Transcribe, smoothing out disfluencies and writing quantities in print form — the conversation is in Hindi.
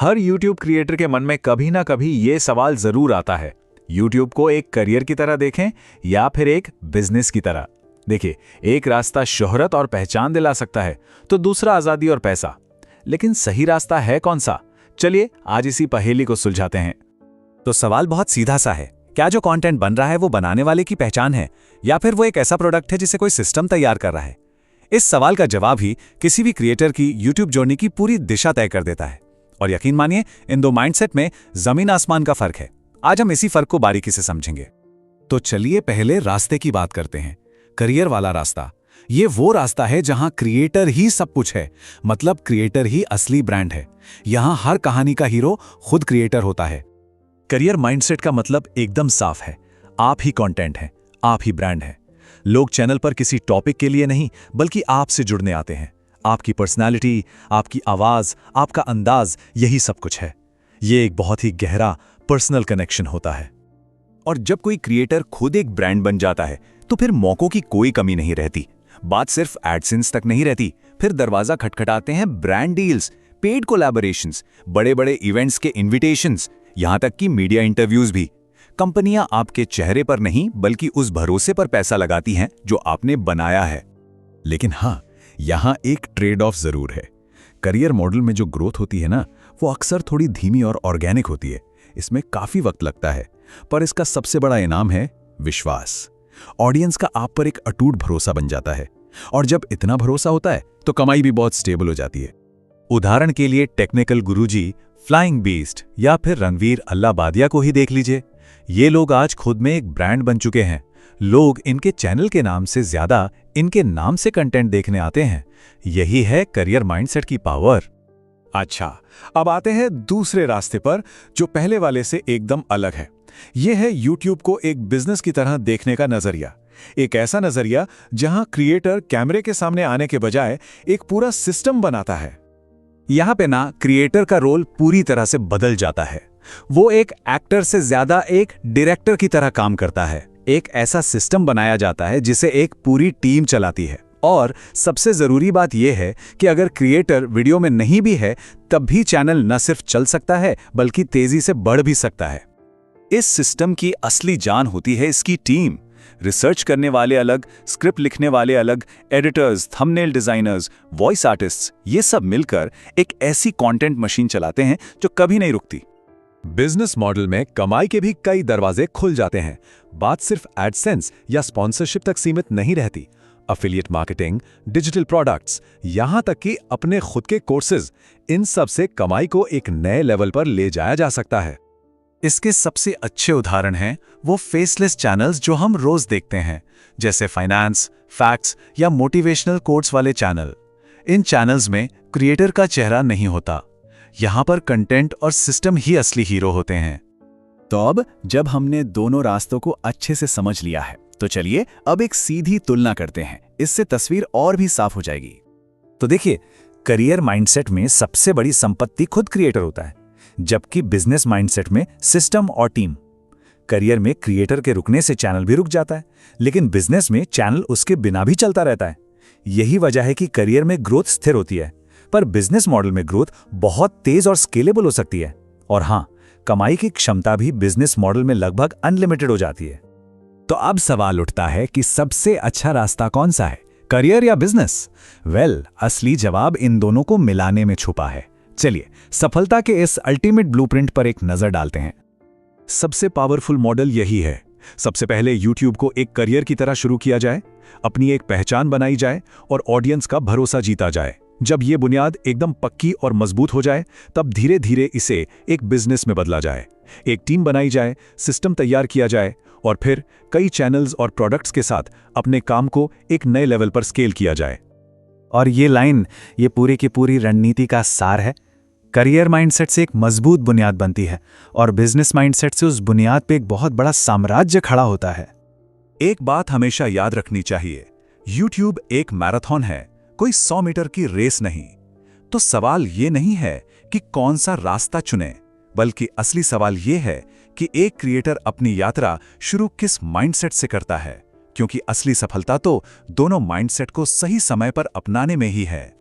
हर YouTube क्रिएटर के मन में कभी ना कभी ये सवाल जरूर आता है, YouTube को एक करियर की तरह देखें या फिर एक बिजनेस की तरह। देखिए, एक रास्ता शोहरत और पहचान दिला सकता है तो दूसरा आजादी और पैसा। लेकिन सही रास्ता है कौन सा? चलिए आज इसी पहेली को सुलझाते हैं। तो सवाल बहुत सीधा सा है, क्या जो कंटेंट बन रहा है वो बनाने वाले की पहचान है या फिर वो एक ऐसा प्रोडक्ट है जिसे कोई सिस्टम तैयार कर रहा है? इस सवाल का जवाब ही किसी भी क्रिएटर की यूट्यूब जर्नी की पूरी दिशा तय कर देता है। और यकीन मानिए, इन दो माइंडसेट में जमीन आसमान का फर्क है। आज हम इसी फर्क को बारीकी से समझेंगे। तो चलिए पहले रास्ते की बात करते हैं। करियर वाला रास्ता, ये वो रास्ता है जहां क्रिएटर ही सब कुछ है, मतलब क्रिएटर ही असली ब्रांड है। यहां हर कहानी का हीरो खुद क्रिएटर होता है। करियर माइंडसेट का मतलब एकदम साफ है, आप ही कंटेंट हैं, आप ही ब्रांड हैं। लोग चैनल पर किसी टॉपिक के लिए नहीं बल्कि आपसे जुड़ने आते हैं। आपकी पर्सनालिटी, आपकी आवाज, आपका अंदाज, यही सब कुछ है। ये एक बहुत ही गहरा पर्सनल कनेक्शन होता है। और जब कोई क्रिएटर खुद एक ब्रांड बन जाता है तो फिर मौकों की कोई कमी नहीं रहती। बात सिर्फ एडसेंस तक नहीं रहती, फिर दरवाजा खटखटाते हैं ब्रांड डील्स, पेड कोलैबोरेशंस, बड़े-बड़े इवेंट्स के इन्विटेशंस, यहां तक कि मीडिया इंटरव्यूज भी। कंपनियां आपके चेहरे पर नहीं बल्कि उस भरोसे पर पैसा लगाती हैं जो आपने बनाया है। लेकिन हां, यहां एक ट्रेड ऑफ जरूर है। करियर मॉडल में जो ग्रोथ होती है ना, वो अक्सर थोड़ी धीमी और ऑर्गेनिक होती है। इसमें काफी वक्त लगता है, पर इसका सबसे बड़ा इनाम है विश्वास। ऑडियंस का आप पर एक अटूट भरोसा बन जाता है, और जब इतना भरोसा होता है तो कमाई भी बहुत स्टेबल हो जाती है। उदाहरण के लिए टेक्निकल गुरुजी, फ्लाइंग बीस्ट या फिर रणवीर अल्लाबादिया को ही देख लीजिए। ये लोग आज खुद में एक ब्रांड बन चुके हैं। लोग इनके चैनल के नाम से ज्यादा इनके नाम से कंटेंट देखने आते हैं। यही है करियर माइंडसेट की पावर। अच्छा, अब आते हैं दूसरे रास्ते पर जो पहले वाले से एकदम अलग है। यह है YouTube को एक बिजनेस की तरह देखने का नजरिया। एक ऐसा नजरिया जहां क्रिएटर कैमरे के सामने आने के बजाय एक पूरा सिस्टम बनाता है। यहां पे ना क्रिएटर का रोल पूरी तरह से बदल जाता है। वो एक एक्टर से ज्यादा एक डायरेक्टर की तरह काम करता है। एक ऐसा सिस्टम बनाया जाता है जिसे एक पूरी टीम चलाती है। और सबसे जरूरी बात यह है कि अगर क्रिएटर वीडियो में नहीं भी है तब भी चैनल न सिर्फ चल सकता है बल्कि तेजी से बढ़ भी सकता है। इस सिस्टम की असली जान होती है इसकी टीम। रिसर्च करने वाले अलग, स्क्रिप्ट लिखने वाले अलग, editors, thumbnail designers, voice artists, ये सब मिलकर एक ऐसी कंटेंट मशीन चलाते हैं जो कभी नहीं रुकती। बिजनेस मॉडल में कमाई के भी कई दरवाजे खुल जाते हैं। बात सिर्फ एडसेंस या स्पॉन्सरशिप तक सीमित नहीं रहती। एफिलिएट मार्केटिंग, डिजिटल प्रोडक्ट्स, यहां तक कि अपने खुद के कोर्सेज, इन सब से कमाई को एक नए लेवल पर ले जाया जा सकता है। इसके सबसे अच्छे उदाहरण हैं वो फेसलेस चैनल्स जो हम रोज देखते हैं, जैसे फाइनेंस, फैक्ट्स या मोटिवेशनल कोट्स वाले चैनल। इन चैनल्स में क्रिएटर का चेहरा नहीं होता। यहां पर कंटेंट और सिस्टम ही असली हीरो होते हैं। तो अब जब हमने दोनों रास्तों को अच्छे से समझ लिया है तो चलिए अब एक सीधी तुलना करते हैं। इससे तस्वीर और भी साफ हो जाएगी। तो देखिए, करियर माइंडसेट में सबसे बड़ी संपत्ति खुद क्रिएटर होता है, जबकि बिजनेस माइंडसेट में सिस्टम और टीम। करियर में क्रिएटर के रुकने से चैनल भी रुक जाता है, लेकिन बिजनेस में चैनल उसके बिना भी चलता रहता है। यही वजह है कि करियर में ग्रोथ स्थिर होती है, पर बिजनेस मॉडल में ग्रोथ बहुत तेज और स्केलेबल हो सकती है। और हां, कमाई की क्षमता भी बिजनेस मॉडल में लगभग अनलिमिटेड हो जाती है। तो अब सवाल उठता है कि सबसे अच्छा रास्ता कौन सा है, करियर या बिजनेस? वेल, असली जवाब इन दोनों को मिलाने में छुपा है। चलिए सफलता के इस अल्टीमेट ब्लूप्रिंट पर एक नजर डालते हैं। सबसे पावरफुल मॉडल यही है। सबसे पहले YouTube को एक करियर की तरह शुरू किया जाए, अपनी एक पहचान बनाई जाए और ऑडियंस का भरोसा जीता जाए। जब ये बुनियाद एकदम पक्की और मजबूत हो जाए, तब धीरे धीरे इसे एक बिजनेस में बदला जाए। एक टीम बनाई जाए, सिस्टम तैयार किया जाए और फिर कई चैनल्स और प्रोडक्ट्स के साथ अपने काम को एक नए लेवल पर स्केल किया जाए। और ये लाइन, ये पूरी की पूरी रणनीति का सार है। करियर माइंडसेट से एक मजबूत बुनियाद बनती है और बिजनेस माइंडसेट से उस बुनियाद पे एक बहुत बड़ा साम्राज्य खड़ा होता है। एक बात हमेशा याद रखनी चाहिए, YouTube एक मैराथन है, कोई 100 मीटर की रेस नहीं। तो सवाल ये नहीं है कि कौन सा रास्ता चुने, बल्कि असली सवाल ये है कि एक क्रिएटर अपनी यात्रा शुरू किस माइंडसेट से करता है, क्योंकि असली सफलता तो दोनों माइंडसेट को सही समय पर अपनाने में ही है।